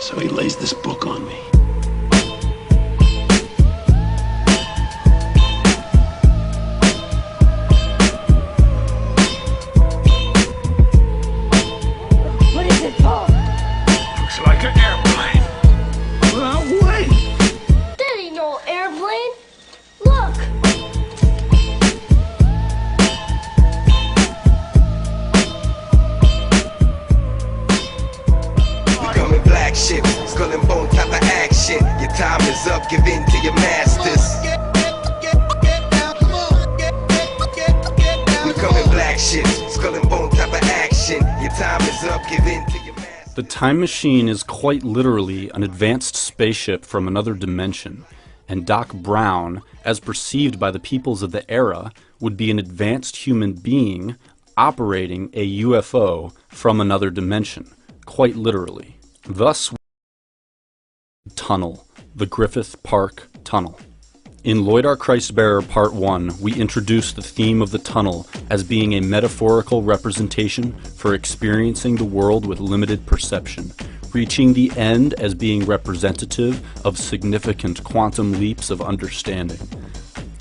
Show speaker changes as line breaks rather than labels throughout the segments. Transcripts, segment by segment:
So he lays this book on me.
What is it for?
Looks like an airplane. Well, wait.
That ain't no airplane. Look.
Becoming black ships, skull and bone type of action. Your time is up, give in to your masters. Becoming black ships, skull and bone type of action. Your time is up, give in to your masters.
The time machine is quite literally an advanced spaceship from another dimension, and Doc Brown, as perceived by the peoples of the era, would be an advanced human being operating a UFO from another dimension, quite literally. Thus, tunnel, the Griffith Park Tunnel. In Lloyd R. Christbearer Part 1, we introduce the theme of the tunnel as being a metaphorical representation for experiencing the world with limited perception, reaching the end as being representative of significant quantum leaps of understanding.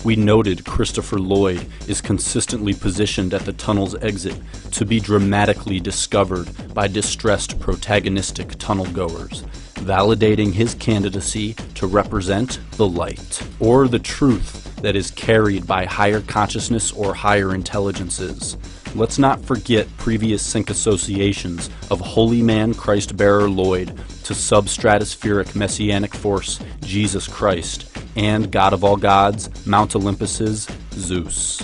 We noted Christopher Lloyd is consistently positioned at the tunnel's exit to be dramatically discovered by distressed protagonistic tunnel goers, validating his candidacy to represent the light, or the truth that is carried by higher consciousness or higher intelligences. Let's not forget previous sync associations of Holy Man Christ-bearer Lloyd to substratospheric messianic force Jesus Christ and God of all gods, Mount Olympus's Zeus,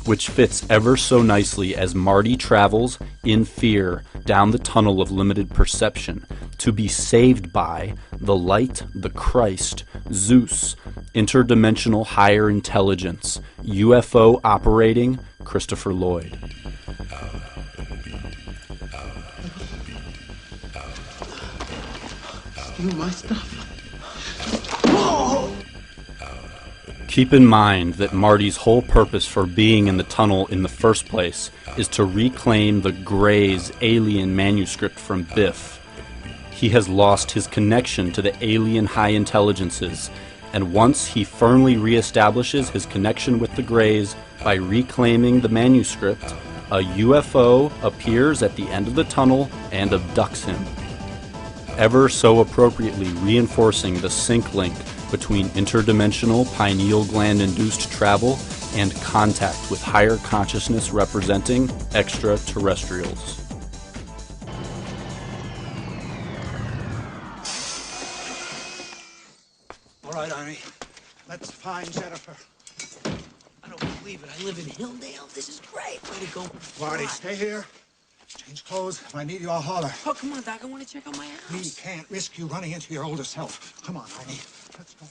which fits ever so nicely as Marty travels in fear down the tunnel of limited perception to be saved by the light, the Christ, Zeus, interdimensional higher intelligence, UFO operating Christopher Lloyd.
Steal my stuff.
Keep in mind that Marty's whole purpose for being in the tunnel in the first place is to reclaim the Gray's alien manuscript from Biff. He has lost his connection to the alien high intelligences, and once he firmly reestablishes his connection with the Greys by reclaiming the manuscript, a UFO appears at the end of the tunnel and abducts him, ever so appropriately reinforcing the sync link between interdimensional pineal gland-induced travel and contact with higher consciousness representing extraterrestrials.
All right, Arnie. Let's find Jennifer.
I don't believe it. I live in Hilldale. This is great. Way to go.
Marty, stay here. Change clothes. If I need you, I'll holler.
Oh, come on, Doc. I want to check out my house.
We can't risk you running into your older self. Come on, Arnie. Let's go.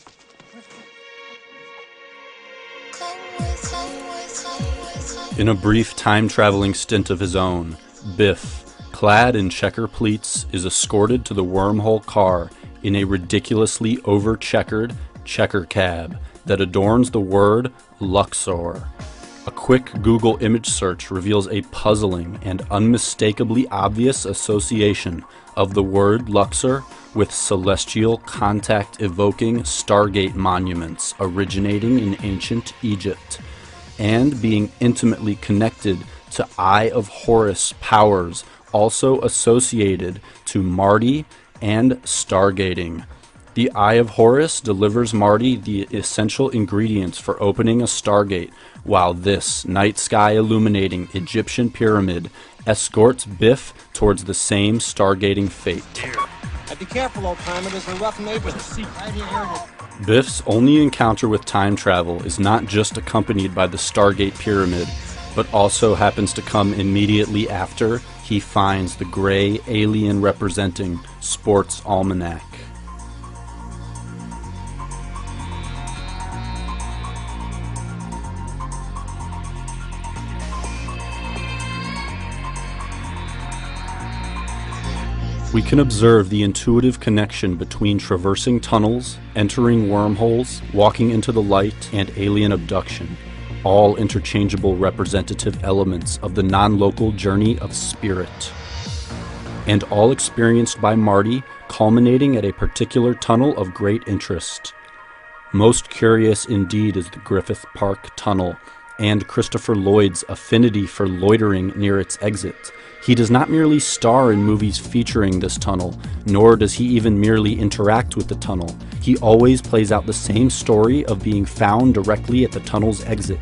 In a brief time-traveling stint of his own, Biff, clad in checker pleats, is escorted to the wormhole car in a ridiculously over-checkered checker cab that adorns the word Luxor. A quick Google image search reveals a puzzling and unmistakably obvious association of the word Luxor with celestial contact-evoking Stargate monuments originating in ancient Egypt, and being intimately connected to Eye of Horus powers also associated to Marty and stargating. The Eye of Horus delivers Marty the essential ingredients for opening a Stargate, while this night sky illuminating Egyptian pyramid escorts Biff towards the same stargating fate.
Be careful, old timer. There's a rough neighborhood. Right here.
Biff's only encounter with time travel is not just accompanied by the Stargate Pyramid, but also happens to come immediately after he finds the gray alien representing Sports Almanac. We can observe the intuitive connection between traversing tunnels, entering wormholes, walking into the light, and alien abduction, all interchangeable representative elements of the non-local journey of spirit, and all experienced by Marty culminating at a particular tunnel of great interest. Most curious indeed is the Griffith Park Tunnel, and Christopher Lloyd's affinity for loitering near its exit. He does not merely star in movies featuring this tunnel, nor does he even merely interact with the tunnel. He always plays out the same story of being found directly at the tunnel's exit.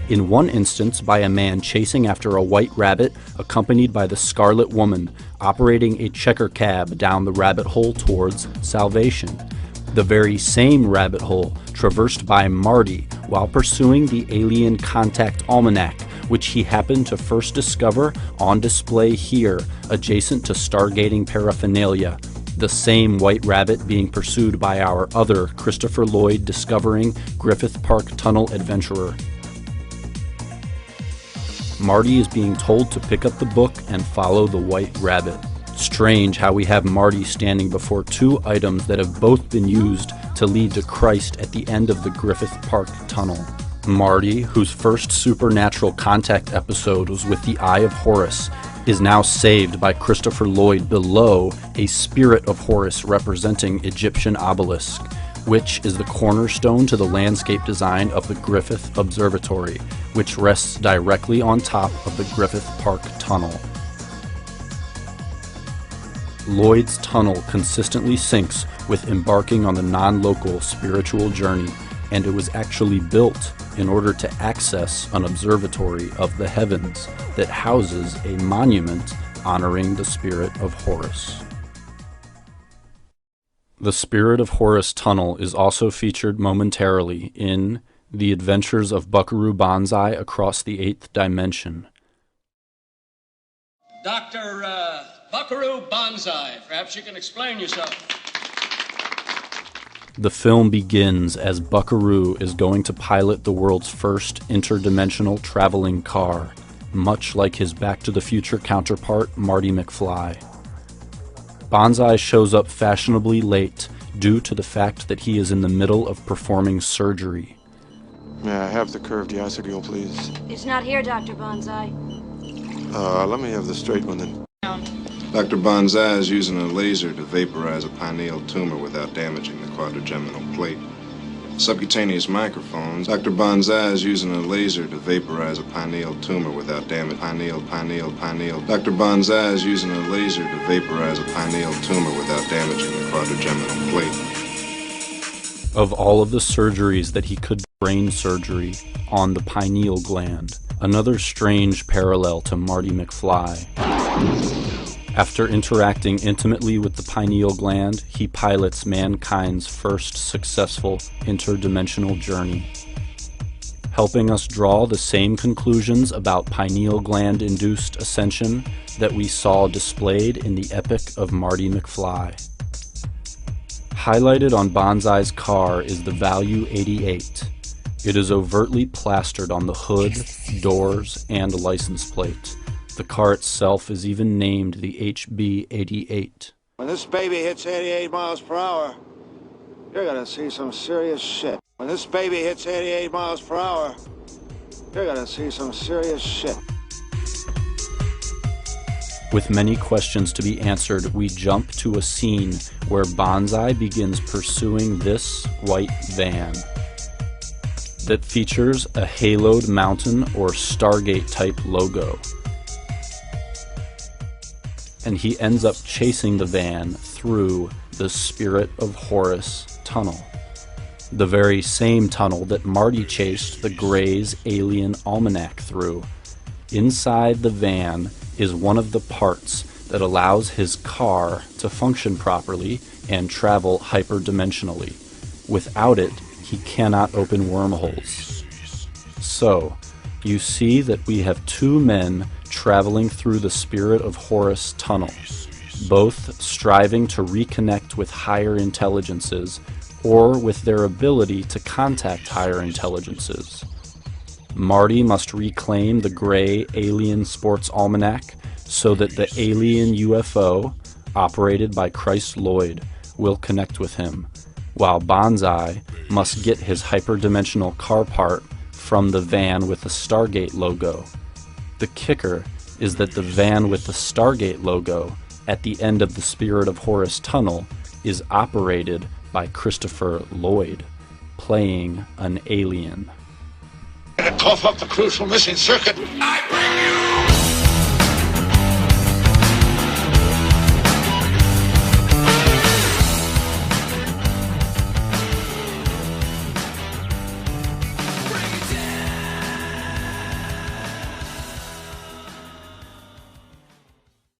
In one instance by a man chasing after a white rabbit accompanied by the Scarlet Woman, operating a checker cab down the rabbit hole towards salvation. The very same rabbit hole traversed by Marty while pursuing the Alien Contact Almanac, which he happened to first discover on display here, adjacent to stargating paraphernalia. The same white rabbit being pursued by our other Christopher Lloyd discovering Griffith Park Tunnel adventurer. Marty is being told to pick up the book and follow the white rabbit. Strange how we have Marty standing before two items that have both been used to lead to Christ at the end of the Griffith Park Tunnel. Marty, whose first supernatural contact episode was with the Eye of Horus, is now saved by Christopher Lloyd below a Spirit of Horus representing Egyptian obelisk, which is the cornerstone to the landscape design of the Griffith Observatory, which rests directly on top of the Griffith Park Tunnel. Lloyd's tunnel consistently syncs with embarking on the non-local spiritual journey, and it was actually built in order to access an observatory of the heavens that houses a monument honoring the Spirit of Horus. The Spirit of Horus tunnel is also featured momentarily in The Adventures of Buckaroo Banzai Across the Eighth Dimension.
Dr. Buckaroo Banzai, perhaps you can explain yourself.
The film begins as Buckaroo is going to pilot the world's first interdimensional traveling car, much like his Back to the Future counterpart, Marty McFly. Banzai shows up fashionably late due to the fact that he is in the middle of performing surgery.
May I have the curved Yasagil, please?
It's not here, Dr. Banzai.
Let me have the straight one then.
Dr. Banzai is using a laser to vaporize a pineal tumor without damaging the quadrigeminal plate. Subcutaneous microphones. Dr. Banzai is using a laser to vaporize a pineal tumor without damage. Pineal. Dr. Banzai is using a laser to vaporize a pineal tumor without damaging the quadrigeminal plate.
Of all of the surgeries that he could, brain surgery on the pineal gland, another strange parallel to Marty McFly. After interacting intimately with the pineal gland, he pilots mankind's first successful interdimensional journey, helping us draw the same conclusions about pineal gland-induced ascension that we saw displayed in the epic of Marty McFly. Highlighted on Banzai's car is the value 88. It is overtly plastered on the hood, doors, and license plate. The car itself is even named the HB88.
When this baby hits 88 miles per hour, you're gonna see some serious shit. When this baby hits 88 miles per hour, you're gonna see some serious shit.
With many questions to be answered, we jump to a scene where Banzai begins pursuing this white van that features a haloed mountain or Stargate type logo. And he ends up chasing the van through the Spirit of Horus tunnel, the very same tunnel that Marty chased the Gray's Alien Almanac through. Inside the van is one of the parts that allows his car to function properly and travel hyperdimensionally. Without it, he cannot open wormholes. So, you see that we have two men traveling through the Spirit of Horus tunnel, both striving to reconnect with higher intelligences or with their ability to contact higher intelligences. Marty must reclaim the Gray Alien Sports Almanac so that the alien UFO, operated by Christ Lloyd, will connect with him, while Banzai must get his hyperdimensional car part from the van with the Stargate logo. The kicker is that the van with the Stargate logo at the end of the Spirit of Horus tunnel is operated by Christopher Lloyd, playing an alien.
Cough up the crucial missing circuit.
I bring you